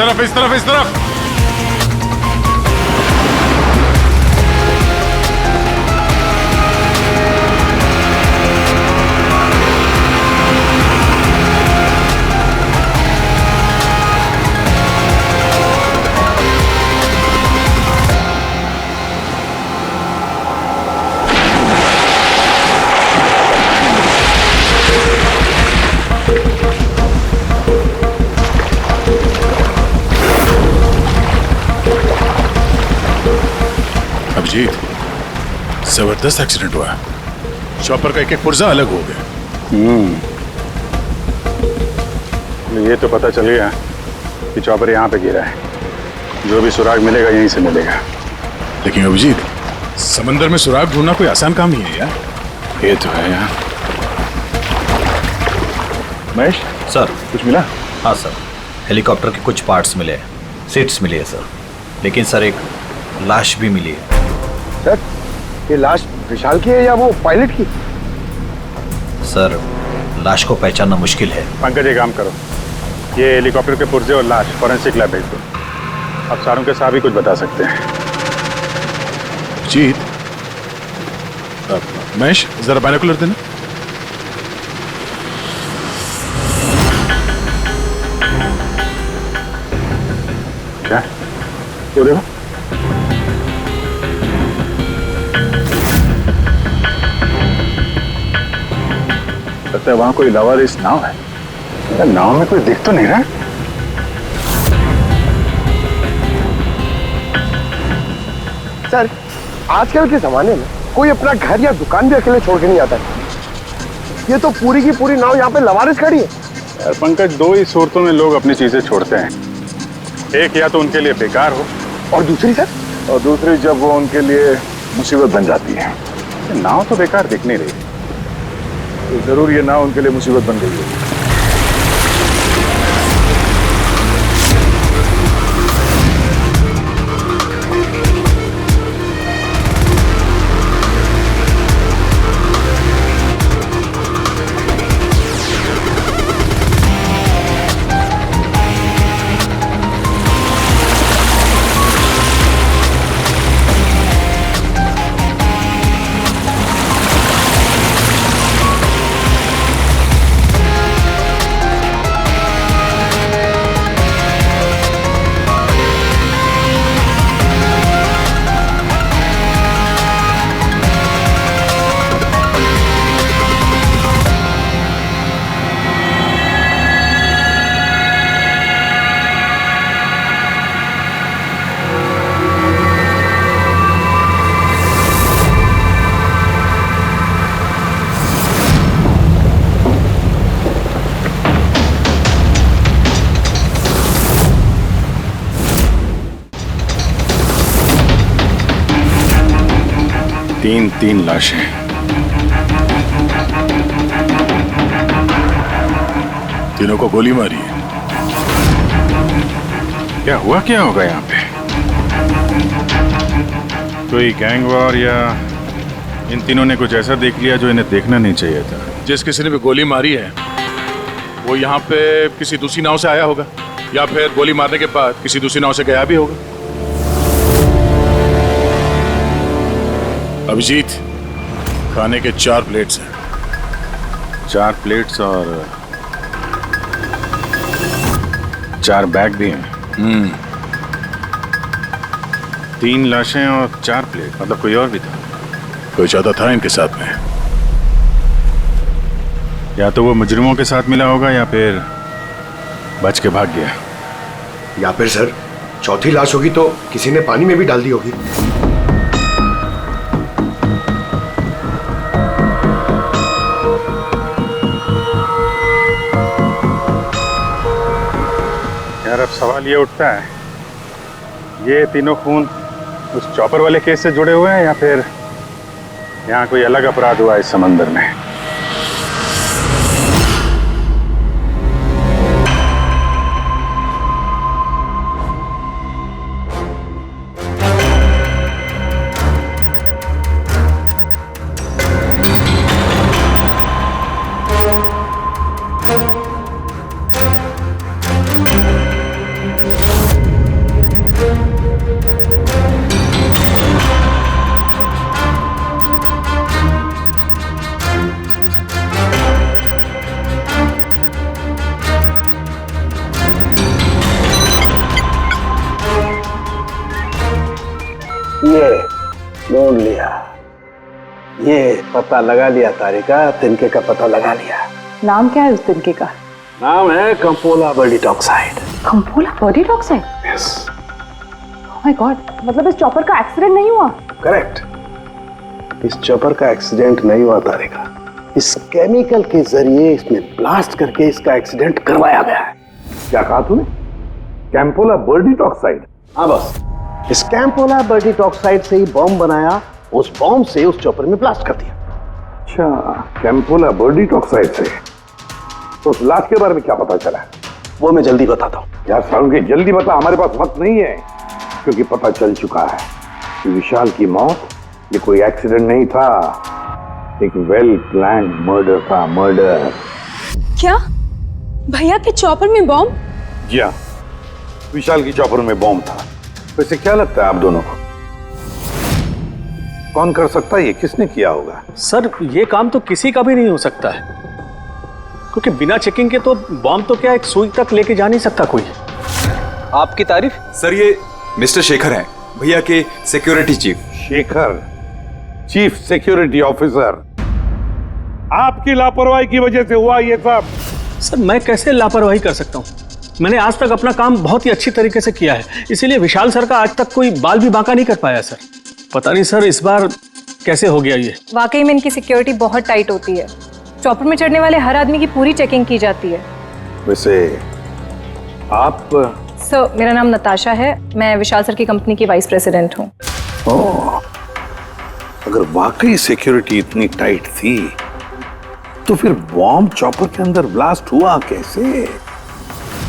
तरफ, इस तरफ, इस तरफ। अभिजीत, जबरदस्त एक्सीडेंट हुआ। चॉपर का एक एक पुर्जा अलग हो गया। ये तो पता चल गया कि चॉपर यहाँ पे गिरा है। जो भी सुराग मिलेगा यहीं से मिलेगा। लेकिन अभिजीत, समंदर में सुराग ढूंढना कोई आसान काम नहीं है यार। ये तो है यार। महेश सर, कुछ मिला? हाँ सर, हेलीकॉप्टर के कुछ पार्ट्स मिले, सीट्स मिली है सर। लेकिन सर एक लाश भी मिली है। सर, ये लाश विशाल की है या वो पायलट की? सर, लाश को पहचानना मुश्किल है। पंकज, एक काम करो, ये हेलीकॉप्टर के पुर्जे और लाश फॉरेंसिक लैब भेज दो। अब सारों के साथ भी कुछ बता सकते हैं। अभिजीत, महेश जरा बाइनोकुलर देना। क्या? वो देखो। लगता है वहां कोई लवारिस नाव है। नाव में कोई दिख तो नहीं रहा। सर, आजकल के जमाने में कोई अपना घर या दुकान भी अकेले छोड़ के नहीं आता है। ये तो पूरी की पूरी नाव यहाँ पे लवारिस खड़ी है। यार पंकज, दो ही सूरतों में लोग अपनी चीजें छोड़ते हैं। एक या तो उनके लिए बेकार हो, और दूसरी सर? और दूसरी जब वो उनके लिए मुसीबत बन जाती है। नाव तो बेकार दिख नहीं रही, तो जरूर ये नाव उनके लिए मुसीबत बन गई है। तीन लाशें। तीनों को गोली मारी है। क्या हुआ, क्या होगा यहाँ पे? कोई गैंग वॉर या इन तीनों ने कुछ ऐसा देख लिया जो इन्हें देखना नहीं चाहिए था? जिस किसी ने भी गोली मारी है वो यहाँ पे किसी दूसरी नाव से आया होगा, या फिर गोली मारने के बाद किसी दूसरी नाव से गया भी होगा। अभिजीत, खाने के 4 प्लेट्स हैं। 4 प्लेट्स और 4 बैग भी हैं। 3 लाशें और 4 प्लेट, मतलब कोई और भी था? कोई ज्यादा था इनके साथ में। या तो वो मुजरिमों के साथ मिला होगा या फिर बच के भाग गया। या फिर सर, चौथी लाश होगी तो किसी ने पानी में भी डाल दी होगी। यार अब सवाल ये उठता है, ये तीनों खून उस चॉपर वाले केस से जुड़े हुए हैं या फिर यहाँ कोई अलग अपराध हुआ इस समंदर में? ये ढूंढ लिया, ये पता लगा लिया तारिका, तिनके का पता लगा लिया। नाम क्या है उस तिनके का? नाम है कंपोला बर्डीटॉक्साइड। कंपोला बर्डीटॉक्साइड? यस। ओह माय गॉड, मतलब इस चॉपर का एक्सीडेंट नहीं हुआ? करेक्ट, इस चॉपर का एक्सीडेंट नहीं हुआ तारिका, इस केमिकल के जरिए इसमें ब्लास्ट करके इसका एक्सीडेंट करवाया गया है। क्या कहा तूने? कैंपोला बर्डीटॉक्साइड? हाँ बस, इस कैंपोला बर्डीटॉक्साइड से ही बॉम्ब बनाया, उस बॉम्ब से उस चॉपर में ब्लास्ट कर दिया। अच्छा, कैंपोला बर्डीटॉक्साइड से। तो उस लाश के बारे में क्या पता चला? वो मैं जल्दी बताता हूँ। यार सारुण के जल्दी बता, हमारे पास वक्त नहीं है, क्योंकि पता चल चुका है कि विशाल की मौत ये कोई एक्सीडेंट नहीं था, एक वेल प्लान्ड मर्डर था, मर्डर। क्या भैया के चॉपर में बॉम्ब? जी हाँ, विशाल की चॉपर में बॉम्ब था। वैसे क्या लगता है आप दोनों को, कौन कर सकता है, ये किसने किया होगा? सर ये काम तो किसी का भी नहीं हो सकता है, क्योंकि बिना चेकिंग के तो बॉम्ब तो क्या एक सुई तक लेके जा नहीं सकता कोई। आपकी तारीफ? सर ये मिस्टर शेखर हैं, भैया के security chief. Shekhar, chief security officer. आपकी लापरवाही की वजह से हुआ ये सब। सर मैं कैसे लापरवाही कर सकता हूँ? मैंने आज तक अपना काम बहुत ही अच्छी तरीके से किया है, इसीलिए विशाल सर का आज तक कोई बाल भी बांका नहीं कर पाया सर। पता नहीं सर इस बार कैसे हो गया ये। वाकई में इनकी सिक्योरिटी बहुत टाइट होती है, चॉपर में चढ़ने वाले हर आदमी की पूरी चेकिंग की जाती है। वैसे आप? सर मेरा नाम नताशा है, मैं विशाल सर की कंपनी की वाइस प्रेसिडेंट हूँ। ओह, अगर वाकई सिक्योरिटी इतनी टाइट थी तो फिर बॉम्ब चॉपर के अंदर ब्लास्ट हुआ कैसे?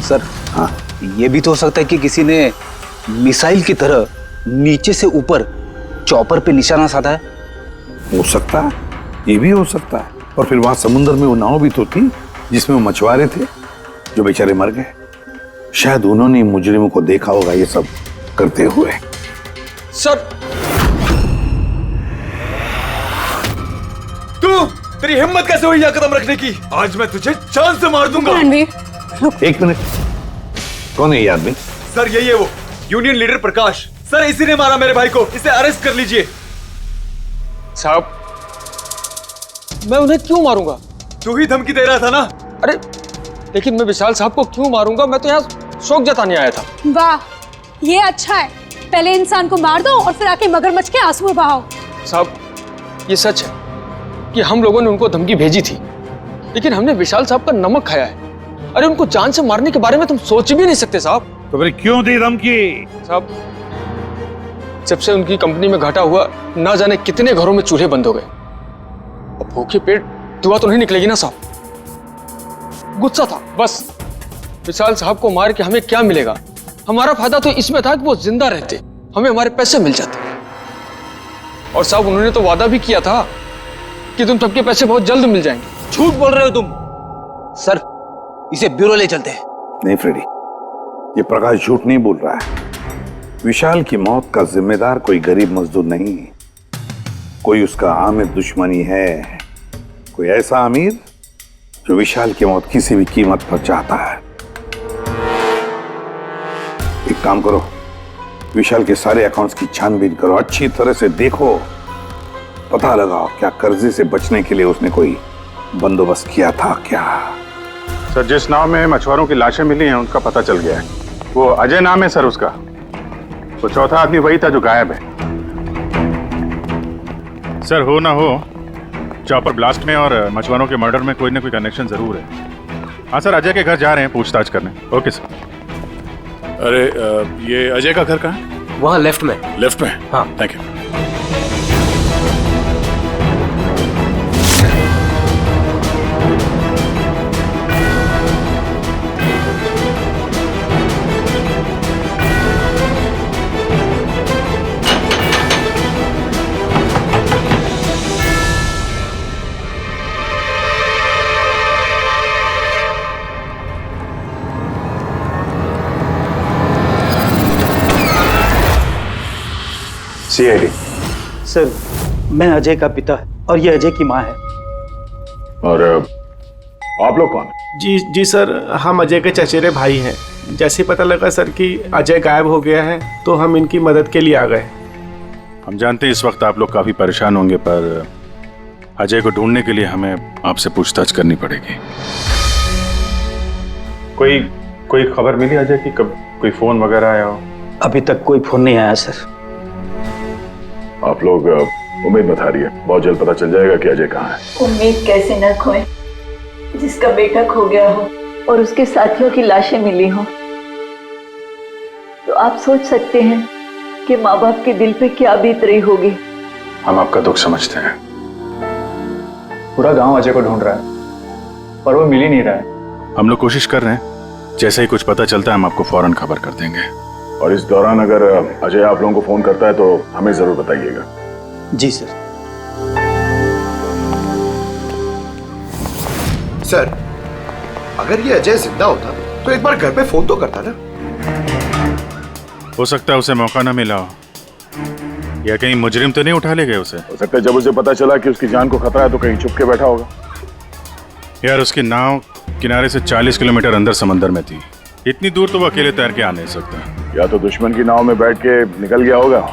सर हाँ, ये भी तो हो सकता है कि किसी ने मिसाइल की तरह नीचे से ऊपर चॉपर पे निशाना साधा है। हो सकता है, ये भी हो सकता है। और फिर वहां समुद्र में वो नाव भी तो थी जिसमें वो मछुआरे थे जो बेचारे मर गए। शायद उन्होंने मुजरिमों को देखा होगा ये सब करते हुए। सर तेरी हिम्मत कैसे हुई यह कदम रखने की? आज मैं तुझे जान से मार दूंगा। एक मिनट, कौन है ये आदमी? सर यही है वो यूनियन लीडर प्रकाश। सर इसी ने मारा मेरे भाई को, इसे अरेस्ट कर लीजिए। साहब मैं उन्हें क्यों मारूंगा? तू ही धमकी दे रहा था ना। अरे लेकिन मैं विशाल साहब को क्यों मारूंगा? मैं तो यहाँ शोक जताने आया था। वाह ये अच्छा है, पहले इंसान को मार दो और फिर आके मगरमच्छ के आंसू बहाओ। साहब ये सच है कि हम लोगों ने उनको धमकी भेजी थी, लेकिन हमने विशाल साहब का नमक खाया है। अरे उनको जान से मारने के बारे में तुम सोच भी नहीं सकते साहब। तो फिर क्यों दी धमकी? साहब जब से उनकी कंपनी में घाटा हुआ, ना जाने कितने घरों में चूल्हे बंद हो गए। अब भूखे पेट दुआ तो नहीं निकलेगी ना साहब। गुस्सा था बस। विशाल साहब को मार के हमें क्या मिलेगा? हमारा फायदा तो इसमें था कि वो जिंदा रहते, हमें हमारे पैसे मिल जाते। और साहब उन्होंने तो वादा भी किया था कि तुम सबके पैसे बहुत जल्द मिल जाएंगे। झूठ बोल रहे हो तुम। सर इसे ब्यूरो ले चलते हैं। नहीं फ्रेडी, ये प्रकाश झूठ नहीं बोल रहा है। विशाल की मौत का जिम्मेदार कोई गरीब मजदूर नहीं, कोई उसका आमिर दुश्मनी है, कोई ऐसा अमीर जो विशाल की मौत किसी भी कीमत पर चाहता है। एक काम करो, विशाल के सारे अकाउंट्स की छानबीन करो, अच्छी तरह से देखो, पता लगाओ क्या कर्जे से बचने के लिए उसने कोई बंदोबस्त किया था क्या। सर जिस नाव में मछुआरों की लाशें मिली हैं उनका पता चल गया है। वो अजय नाम है सर उसका। वो चौथा आदमी वही था जो गायब है। सर हो ना हो, चॉपर ब्लास्ट में और मछुआरों के मर्डर में कोई ना कोई कनेक्शन जरूर है। हाँ सर, अजय के घर जा रहे हैं पूछताछ करने। Okay sir. अरे ये अजय का घर कहाँ है? वहाँ लेफ्ट में। लेफ्ट में? हाँ थैंक यू। सीआईडी। सर मैं अजय का पिता और ये अजय की माँ है। और आप लोग कौन? जी सर, हम अजय के चचेरे भाई हैं। जैसे पता लगा सर कि अजय गायब हो गया है तो हम इनकी मदद के लिए आ गए। हम जानते हैं इस वक्त आप लोग काफी परेशान होंगे, पर अजय को ढूंढने के लिए हमें आपसे पूछताछ करनी पड़ेगी। कोई खबर मिली अजय की? कब कोई फोन वगैरह आया हो? अभी तक कोई फोन नहीं आया सर। आप लोग उम्मीद बता रही है, बहुत जल्द पता चल जाएगा कि अजय कहाँ है। उम्मीद कैसे न खोए, जिसका बेटा खो गया हो और उसके साथियों की लाशें मिली हो, तो आप सोच सकते हैं कि माँ बाप के दिल पे क्या बीत रही होगी। हम आपका दुख समझते हैं। पूरा गांव अजय को ढूंढ रहा है पर वो मिल ही नहीं रहा है। हम लोग कोशिश कर रहे हैं, जैसे ही कुछ पता चलता है हम आपको फौरन खबर कर देंगे। और इस दौरान अगर अजय आप लोगों को फोन करता है तो हमें जरूर बताइएगा। जी सर। सर, अगर ये अजय जिंदा होता तो एक बार घर पे फोन तो करता ना। हो सकता है उसे मौका ना मिला हो, या कहीं मुजरिम तो नहीं उठा ले गए उसे। हो सकता है जब उसे पता चला कि उसकी जान को खतरा है तो कहीं छुप के बैठा होगा। यार उसकी नाव किनारे से 40 किलोमीटर अंदर समंदर में थी, इतनी दूर तो वो अकेले तैर के आ नहीं सकता। या तो दुश्मन की नाव में बैठ के निकल गया होगा,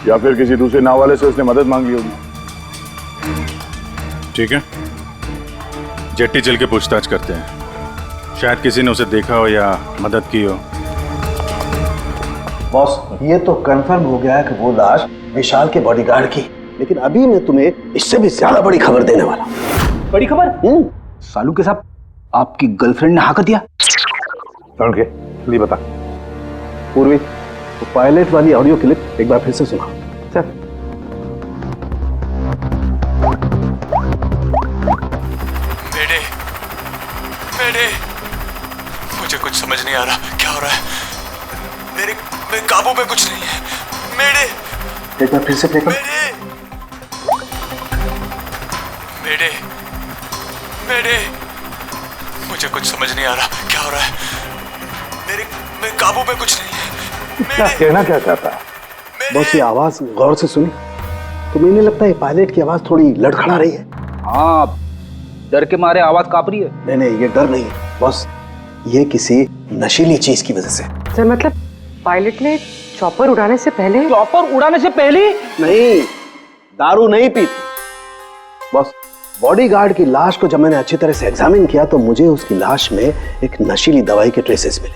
या फिर किसी दूसरे नाव वाले से उसने मदद मांगी होगी। ठीक है, जेट्टी चल के पूछताछ करते हैं, शायद किसी ने उसे देखा हो या मदद की हो। बॉस, ये तो कंफर्म हो गया है कि वो लाश विशाल के बॉडीगार्ड की, लेकिन अभी मैं तुम्हें इससे भी ज्यादा बड़ी खबर देने वाला हूं। बड़ी खबर? सालू के साथ आपकी गर्लफ्रेंड ने हाँ कर दिया? तरुण के जल्दी बता। पूर्वी, तो पायलट वाली ऑडियो क्लिप एक बार फिर से सुना। चल। मेरे मुझे कुछ समझ नहीं आ रहा क्या हो रहा है। मेरे काबू में कुछ नहीं है। मेरे एक बार फिर से प्ले कर। मेरे मुझे कुछ समझ नहीं आ रहा क्या हो रहा है। मेरे काबू में कुछ नहीं है। क्या कहना क्या चाहता है? बस ये आवाज गौर से सुनी तो मैंने लगता है पायलट की आवाज थोड़ी लड़खड़ा रही है। हाँ, डर के मारे आवाज कांप रही है। नहीं, ये डर नहीं है बस, ये किसी नशीली चीज की वजह से। सर मतलब पायलट ने चॉपर उड़ाने से पहले? चॉपर उड़ाने से पहले? नहीं, दारू नहीं पी थी। बस बॉडीगार्ड की लाश को जब मैंने अच्छी तरह से एग्जामिन किया तो मुझे उसकी लाश में एक नशीली दवाई के ट्रेसेस मिले,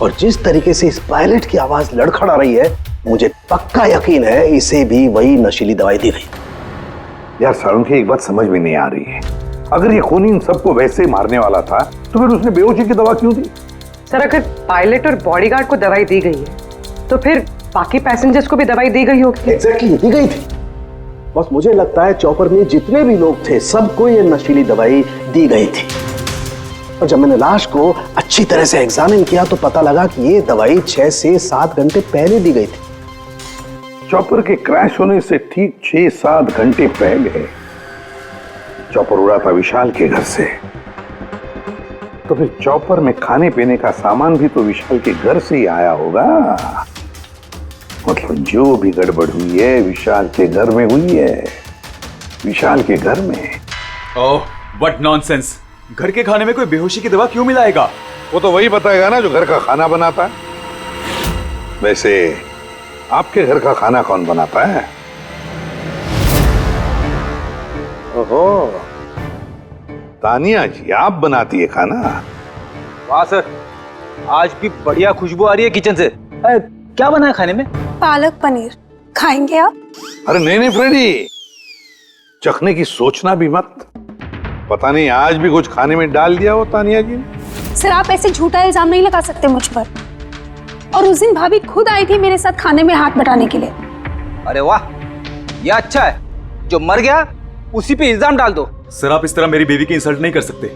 और जिस तरीके से इस पायलट की आवाज लड़खड़ा रही है मुझे पक्का यकीन है इसे भी वही नशीली दवाई दी गई। यार सारुण की एक बात समझ में नहीं आ रही है, अगर ये खूनी इन सबको वैसे मारने वाला था तो फिर उसने बेहोशी की दवा क्यों दी? सर अगर पायलट और बॉडीगार्ड को दवाई दी गई है तो फिर बाकी पैसेंजर्स को भी दवाई दी गई होगी। एग्जैक्टली, दी गई थी। बस मुझे लगता है चॉपर में जितने भी लोग थे सबको ये नशीली दवाई दी गई थी, और जब मैंने लाश को अच्छी तरह से एग्जामिन किया तो पता लगा कि ये दवाई 6 से 7 घंटे पहले दी गई थी। चॉपर के क्रैश होने से ठीक 6-7 घंटे पहले चॉपर उड़ा था विशाल के घर से, तो फिर चॉपर में खाने पीने का सामान भी तो विशाल के घर से ही आया होगा। मतलब जो भी गड़बड़ हुई है विशाल के घर में हुई है, विशाल के घर में। ओह व्हाट नॉनसेंस, घर के खाने में कोई बेहोशी की दवा क्यों मिलाएगा? वो तो वही बताएगा ना जो घर का खाना बनाता है। वैसे आपके घर का खाना कौन बनाता है? ओहो, तानिया जी आप बनाती है खाना? वाह सर, आज भी बढ़िया खुशबू आ रही है किचन से। क्या बना है खाने में? पालक पनीर, खाएंगे आप? अरे नहीं फ्रेडी, चखने की सोचना भी मत। पता नहीं आज भी कुछ खाने में डाल दिया हो तानिया जी ने। सर आप ऐसे झूठा इल्जाम नहीं लगा सकते मुझ पर। और उस दिन भाभी खुद आई थी मेरे साथ खाने में हाथ बटाने के लिए। अरे वाह, ये अच्छा है, जो मर गया उसी पे इल्जाम डाल दो। सर आप इस तरह मेरी बीवी की इंसल्ट नहीं कर सकते।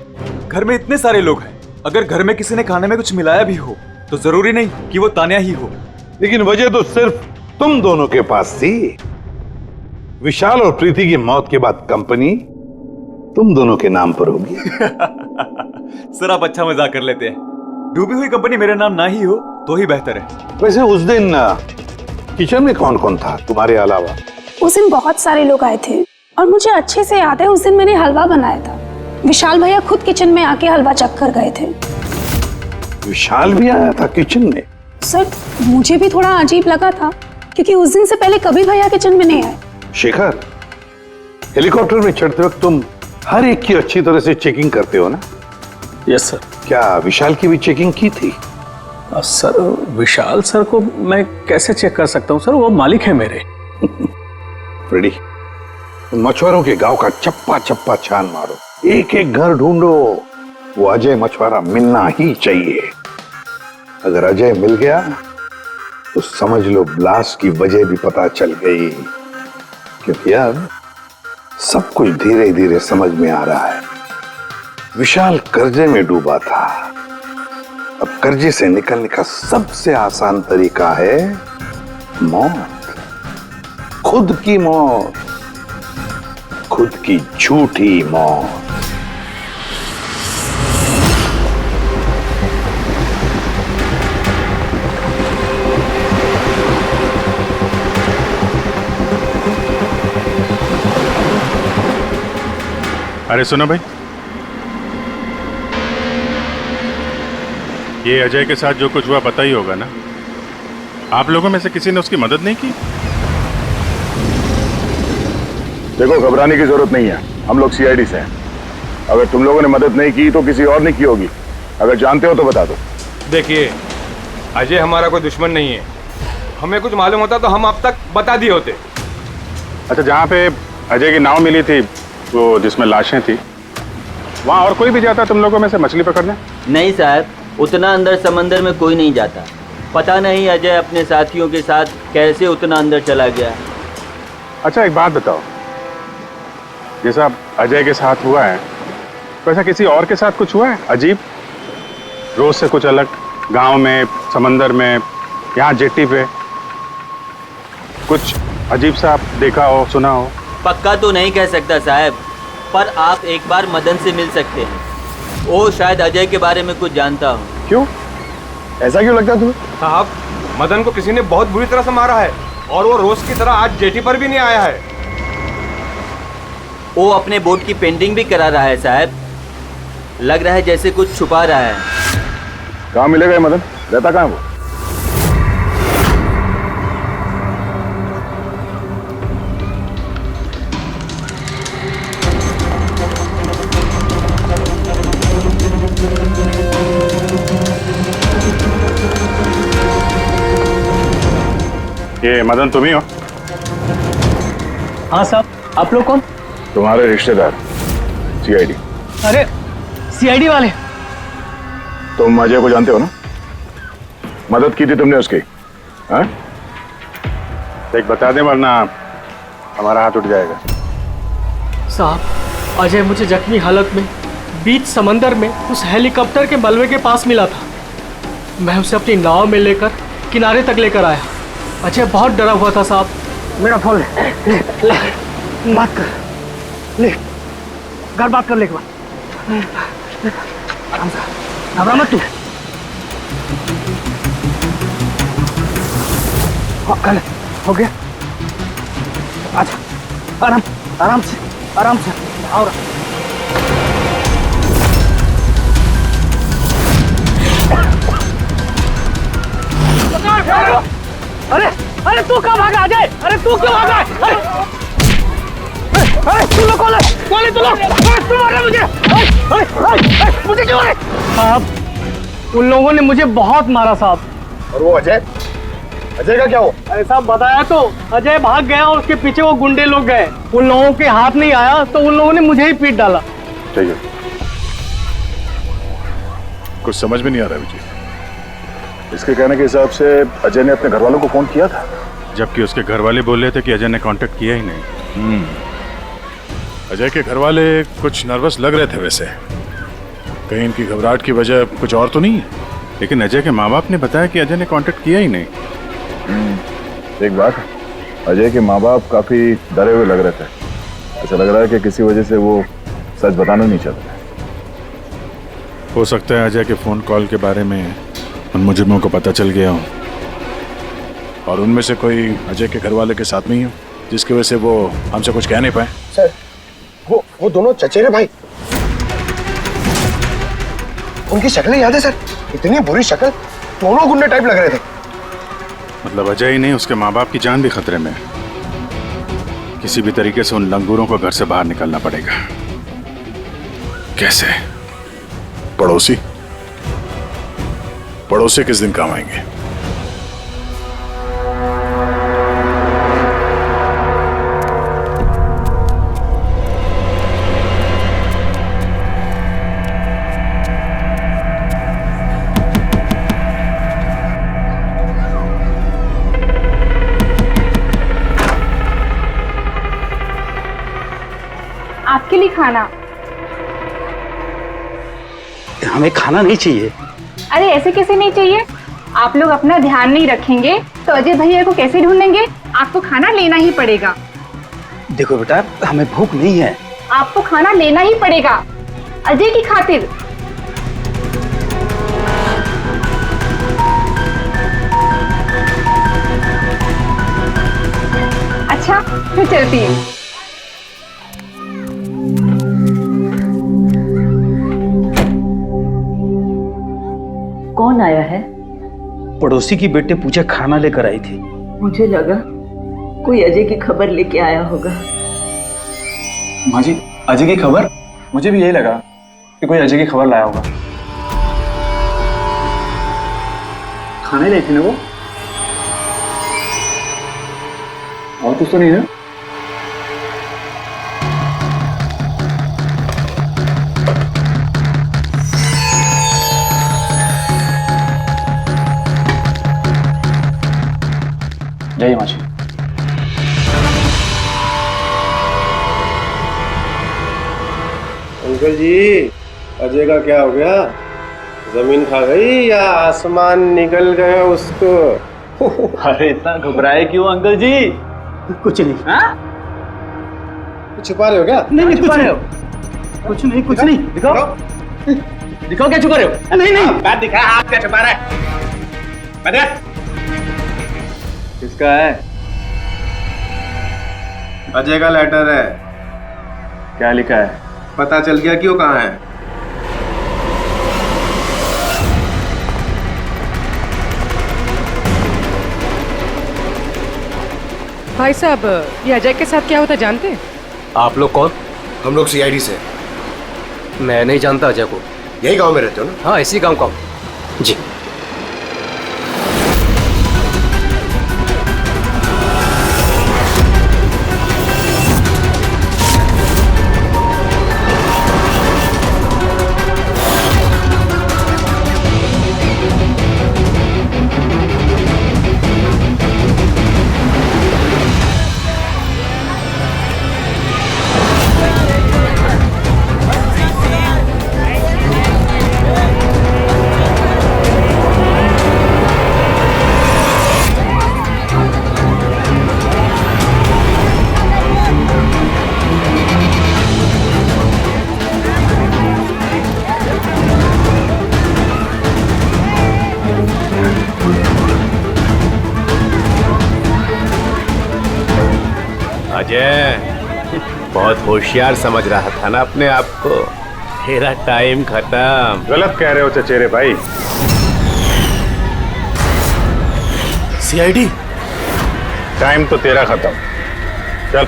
घर में इतने सारे लोग हैं, अगर घर में किसी ने खाने में कुछ मिलाया भी हो तो जरूरी नहीं कि वो तानिया ही हो। लेकिन वजह तो सिर्फ तुम दोनों के पास थी। विशाल और प्रीति की मौत के बाद कंपनी तुम दोनों के नाम पर होगी। सर आप अच्छा मजाक कर लेते हैं। डूबी हुई कंपनी मेरे नाम ना ही हो तो ही बेहतर है। वैसे उस दिन किचन में कौन कौन था तुम्हारे अलावा? उस दिन बहुत सारे लोग आए थे और मुझे अच्छे से याद है उस दिन मैंने हलवा बनाया था। विशाल भैया खुद किचन में आके हलवा चख कर गए थे। विशाल भी आया था किचन में? सर मुझे भी थोड़ा अजीब लगा था क्योंकि उस दिन से पहले कभी भैया किचन में नहीं आए। शेखर, हेलीकॉप्टर में चढ़ते वक्त तुम हर एक की अच्छी तरह से चेकिंग करते हो ना? Yes sir. क्या विशाल की भी चेकिंग की थी? सर विशाल सर को मैं कैसे चेक कर सकता हूँ सर, वो मालिक है मेरे। फ्रेडी, मछुआरों के गांव का चप्पा चप्पा छान मारो, एक एक घर ढूंढो, वो अजय मछुआरा मिलना ही चाहिए। अगर अजय मिल गया तो समझ लो ब्लास्ट की वजह भी पता चल गई, क्योंकि अब सब कुछ धीरे धीरे समझ में आ रहा है। विशाल कर्जे में डूबा था, अब कर्जे से निकलने का सबसे आसान तरीका है मौत, खुद की मौत, खुद की झूठी मौत। अरे सुनो भाई, ये अजय के साथ जो कुछ हुआ पता ही होगा ना? आप लोगों में से किसी ने उसकी मदद नहीं की? देखो, घबराने की जरूरत नहीं है, हम लोग सीआईडी से हैं। अगर तुम लोगों ने मदद नहीं की तो किसी और ने की होगी। अगर जानते हो तो बता दो। देखिए, अजय हमारा कोई दुश्मन नहीं है। हमें कुछ मालूम होता तो हम अब तक बता दिए होते। अच्छा, जहाँ पे अजय की नाव मिली थी, वो जिसमें लाशें थी, वहाँ और कोई भी जाता तुम लोगों में से मछली पकड़ने? नहीं साहब, उतना अंदर समंदर में कोई नहीं जाता। पता नहीं अजय अपने साथियों के साथ कैसे उतना अंदर चला गया। अच्छा, एक बात बताओ, जैसा अजय के साथ हुआ है वैसा किसी और के साथ कुछ हुआ है अजीब, रोज से कुछ अलग? गांव में, समंदर में, यहाँ जेट्टी पे कुछ अजीब सा देखा हो, सुना हो? पक्का तो नहीं कह सकता साहब, पर आप एक बार मदन से मिल सकते हैं। वो शायद अजय के बारे में कुछ जानता हो। क्यों? ऐसा क्यों लगता है तुम्हें? साहब, मदन को किसी ने बहुत बुरी तरह से मारा है और वो रोज की तरह आज जेटी पर भी नहीं आया है। वो अपने बोट की पेंटिंग भी करा रहा है साहब। लग रहा है जैसे कुछ छुपा रहा है। कहाँ मिलेगा ये मदन? रहता कहाँ है वो? ये मदन तुम ही हो? हाँ साहब, आप लोग कौन? तुम्हारे रिश्तेदार, सीआईडी। अरे सीआईडी वाले? तुम अजय को जानते हो ना? मदद की थी तुमने उसकी, हाँ? एक बता दे वरना हमारा हाथ उठ जाएगा। साहब, अजय मुझे जख्मी हालत में बीच समंदर में उस हेलीकॉप्टर के मलबे के पास मिला था। मैं उसे अपनी नाव में लेकर किनारे तक लेकर आया। अजय बहुत डरा हुआ था साहब। मेरा फोन ले, बात कर, ले, घर बात कर ले एक बार। आराम से, घबरा मत तू। हाँ, कर ले, हो गया। अच्छा, आराम, आराम से, आराम से, और अरे अरे तू कहाँ भागा अजय? अरे तू क्यों भागा? अरे तू लोग कौन है? तू लोग तू मारा मुझे? मुझे क्यों मारे? साहब, उन लोगों ने मुझे बहुत मारा साहब। और वो अजय? अजय का क्या हुआ? अरे साहब, बताया तो, अजय भाग गया और उसके पीछे वो गुंडे लोग गए। उन लोगों के हाथ नहीं आया तो उन लोगों ने मुझे ही पीट डाला। ठीक है। कुछ समझ में नहीं आ रहा विजय। इसके कहने के हिसाब से अजय ने अपने घर वालों को फोन किया था, जबकि उसके घर वाले बोल रहे थे कि अजय ने कांटेक्ट किया ही नहीं। अजय के घर वाले कुछ नर्वस लग रहे थे वैसे। कहीं इनकी घबराहट की वजह कुछ और तो नहीं है? लेकिन अजय के माँ बाप ने बताया कि अजय ने कांटेक्ट किया ही नहीं। एक बात, अजय के माँ बाप काफी डरे हुए लग रहे थे। ऐसा लग रहा है कि किसी वजह से वो सच बताना नहीं चाहते। हो सकता है अजय के फोन कॉल के बारे में उन मुजरिमों को पता चल गया हो, और उनमें से कोई अजय के घर वाले के साथ नहीं हो, जिसकी वजह से वो हमसे कुछ कह नहीं पाए। सर, वो दोनों चचेरे भाई, उनकी शक्लें याद है सर? इतनी बुरी शक्ल, दोनों गुंडे टाइप लग रहे थे। मतलब अजय ही नहीं, उसके माँ बाप की जान भी खतरे में है। किसी भी तरीके से उन लंगूरों को घर से बाहर निकलना पड़ेगा। कैसे? पड़ोसी पड़ोसी किस दिन काम आएंगे? आपके लिए खाना। हमें खाना नहीं चाहिए। अरे ऐसे कैसे नहीं चाहिए? आप लोग अपना ध्यान नहीं रखेंगे तो अजय भैया को कैसे ढूंढेंगे? आपको खाना लेना ही पड़ेगा। देखो बेटा, हमें भूख नहीं है। आपको खाना लेना ही पड़ेगा अजय की खातिर। अच्छा फिर चलती हूँ। कौन आया है? पड़ोसी की बेटे पूजा खाना लेकर आई थी। मुझे लगा कोई अजय की खबर लेके आया होगा। माँ जी, अजय की खबर? मुझे भी यही लगा कि कोई अजय की खबर लाया होगा। खाने लाई थी ना वो? और कुछ तो नहीं है? जय माँ जी। अंकल जी, अजय का क्या हो गया? जमीन खा गई या आसमान निकल गया उसको? अरे इतना घबराए क्यों अंकल जी? कुछ नहीं। हाँ? छुपा रहे हो क्या? नहीं छुपा रहे हो। कुछ नहीं, कुछ नहीं। दिखाओ दिखाओ क्या छुपा रहे हो? नहीं नहीं, बात दिखा, आप क्या छुपा रहे हैं? किसका है? अजय का लेटर है। क्या लिखा है? पता चल गया कि वो कहाँ है। भाई साहब, ये अजय के साथ क्या होता जानते हैं? आप लोग कौन? हम लोग सीआईडी से। मैं नहीं जानता अजय को। यही गांव में रहते हो ना? हाँ, इसी गांव का। जी। अजय बहुत होशियार समझ रहा था ना अपने आप को। तेरा टाइम खत्म। गलत कह रहे हो चचेरे भाई। सीआईडी? टाइम तो तेरा खत्म। चल।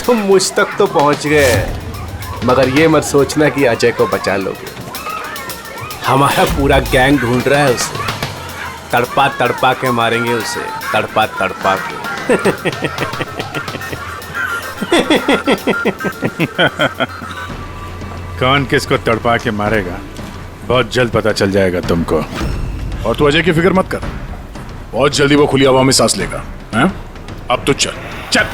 तुम मुझ तक तो पहुंच गए, मगर ये मत सोचना कि अजय को बचा लोगे। हमारा पूरा गैंग ढूंढ रहा है उसे। तड़पा तड़पा के मारेंगे उसे, तड़पा तड़पा के। कौन किसको तड़पा के मारेगा बहुत जल्द पता चल जाएगा तुमको। और तू अजय की फिक्र मत कर, बहुत जल्दी वो खुली हवा में सांस लेगा। हैं? अब तो चल चल।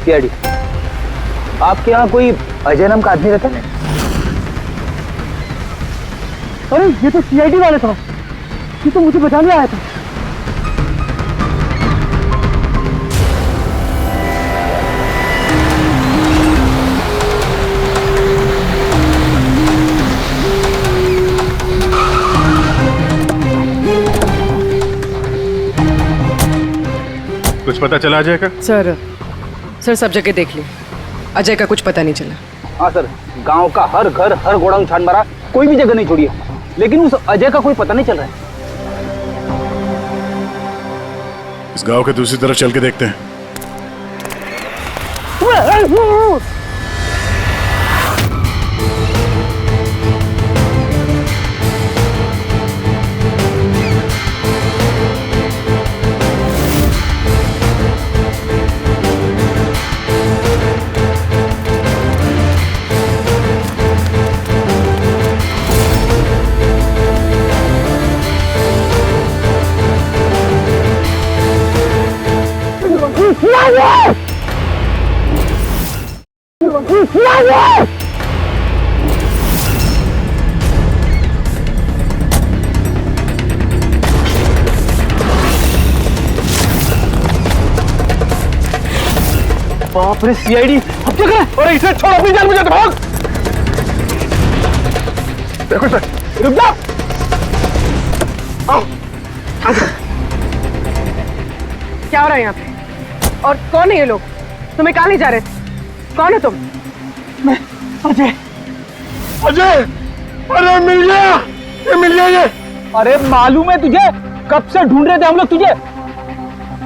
सीआईडी, आपके यहाँ कोई अजय नाम का आदमी रहता है? अरे ये तो सीआईडी वाले था, ये तो मुझे बचाने आया था। कुछ पता चला अजय का? सर सब जगह देख ली, अजय का कुछ पता नहीं चला। हाँ सर, गांव का हर घर हर गोडाउन छान मारा, कोई भी जगह नहीं छोड़ी है, लेकिन उस अजय का कोई पता नहीं चल रहा है। इस गांव के दूसरी तरफ चल के देखते हैं। बाप रे सीआईडी, अब क्या करें? अरे इसे छोड़, अपनी जान बचा, भाग। देखो सर, रुक जा। आओ, आजा। क्या हो रहा है यहाँ पे? और कौन है ये लोग? तुम्हें कहाँ ले जा रहे थे? कौन हो तुम? मैं अजय। अजय, अरे मिल गया, ये मिल गया ये। अरे मालूम है तुझे, कब से ढूंढ रहे थे हम लोग तुझे।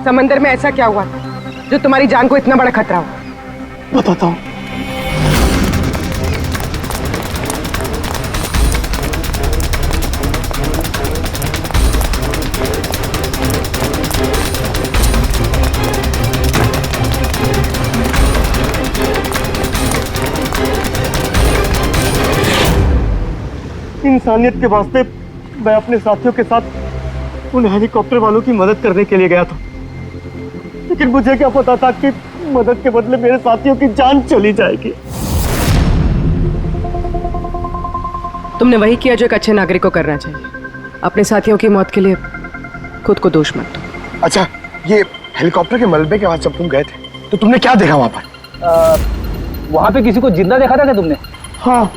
समंदर में ऐसा क्या हुआ जो तुम्हारी जान को इतना बड़ा खतरा हो? बताता हूँ। इंसानियत के वास्ते मैं अपने साथियों के साथ उन हेलीकॉप्टर वालों की मदद करने के लिए गया था, लेकिन मुझे क्या पता था कि मदद के बदले मेरे साथियों की जान चली जाएगी। तुमने वही किया जो एक अच्छे नागरिक को करना चाहिए। अपने साथियों की मौत के लिए खुद को दोष मत दो। अच्छा, ये हेलीकॉप्टर के मलबे के बाद जब तुम गए थे तो तुमने क्या देखा वहां पर? वहां पे किसी को जिंदा देखा था क्या तुमने? हाँ।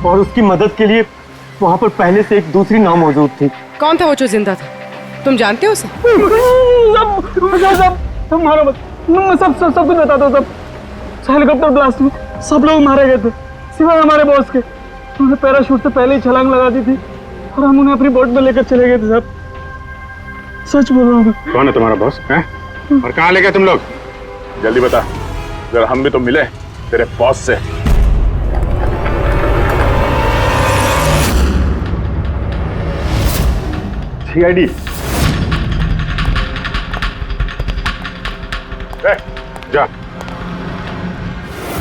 और उसकी मदद के लिए वहां पर पहले से एक दूसरी नाव मौजूद थी। कौन था वो जो जिंदा था? तुम जानते हो उसे? सब मारो मत, मैं सब कुछ बता दो। सब हेलीकॉप्टर ब्लास्ट में सब लोग मारे गए थे सिवाय हमारे बॉस के। उन्होंने पैराशूट से पहले ही छलांग लगा दी थी और हम उन्हें अपनी बोट में लेकर चले गए थे। साहब सच बोल रहा हूँ। कौन है तुम्हारा बॉस है? और कहाँ ले गए तुम लोग? जल्दी बता, जरा हम भी तो मिले तेरे बॉस से। सीआईडी जा,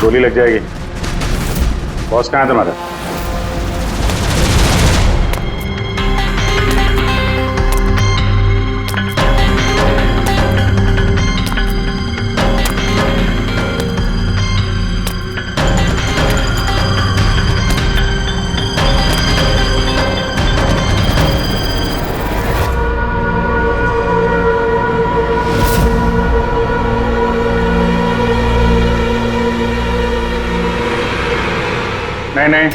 गोली लग जाएगी। बॉस कहाँ है तुम्हारा? नहीं,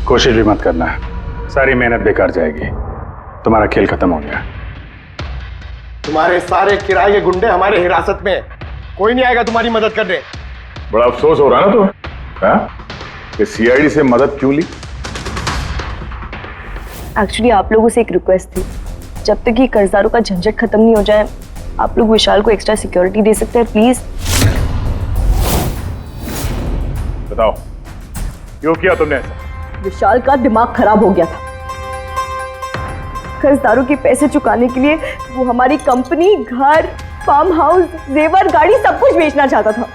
कोशिश भी मत करना, सारी मेहनत बेकार जाएगी। तुम्हारा खेल खत्म हो गया। तुम्हारे सारे किराए के गुंडे हमारे हिरासत में हैं। कोई नहीं आएगा तुम्हारी मदद करने। बड़ा अफसोस हो रहा है ना तुम्हें कि सीआईडी से मदद क्यों ली? एक्चुअली आप लोगों से एक रिक्वेस्ट थी, जब तक ये कर्जदारों का झंझट खत्म नहीं हो जाए आप लोग विशाल को एक्स्ट्रा सिक्योरिटी दे सकते हैं प्लीज। बताओ क्यों किया तुमने ऐसा? विशाल का दिमाग खराब हो गया था। कर्जदारों के पैसे चुकाने के लिए वो हमारी कंपनी, घर, फार्म हाउस, जेवर, गाड़ी सब कुछ बेचना चाहता था।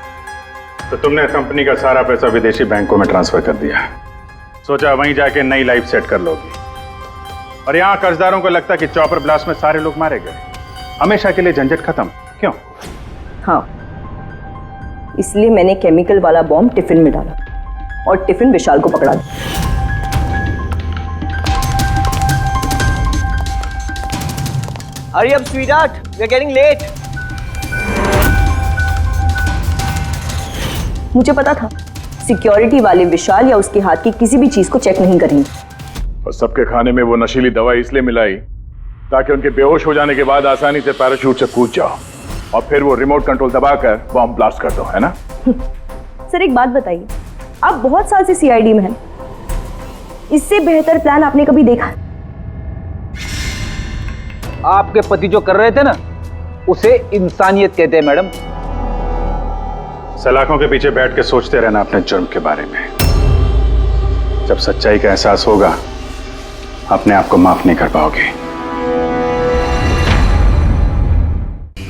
तो तुमने कंपनी का सारा पैसा विदेशी बैंकों में ट्रांसफर कर दिया। सोचा वहीं जाके नई लाइफ सेट कर लोगी। और यहाँ कर्जदारों को लगता कि चॉपर ब्लास्ट में सारे लोग मारे गए, हमेशा के लिए झंझट खत्म। क्यों? हाँ, इसलिए मैंने केमिकल वाला बॉम्ब टिफिन में डाला और टिफिन विशाल को पकड़ा दिया। Hurry up, sweetheart. We're getting late. मुझे पता था सिक्योरिटी वाले विशाल या उसके हाथ की किसी भी चीज को चेक नहीं करेंगे। और सबके खाने में वो नशीली दवाई इसलिए मिलाई ताकि उनके बेहोश हो जाने के बाद आसानी से पैराशूट से कूद जाओ और फिर वो रिमोट कंट्रोल दबाकर बॉम्ब ब्लास्ट कर दो, है ना? सर एक बात बताइए, आप बहुत साल से सीआईडी में हैं, इससे बेहतर प्लान आपने कभी देखा? आपके पति जो कर रहे थे ना, उसे इंसानियत कहते हैं मैडम। सलाखों के पीछे बैठ के सोचते रहना अपने जुर्म के बारे में। जब सच्चाई का एहसास होगा अपने आप को माफ नहीं कर पाओगे।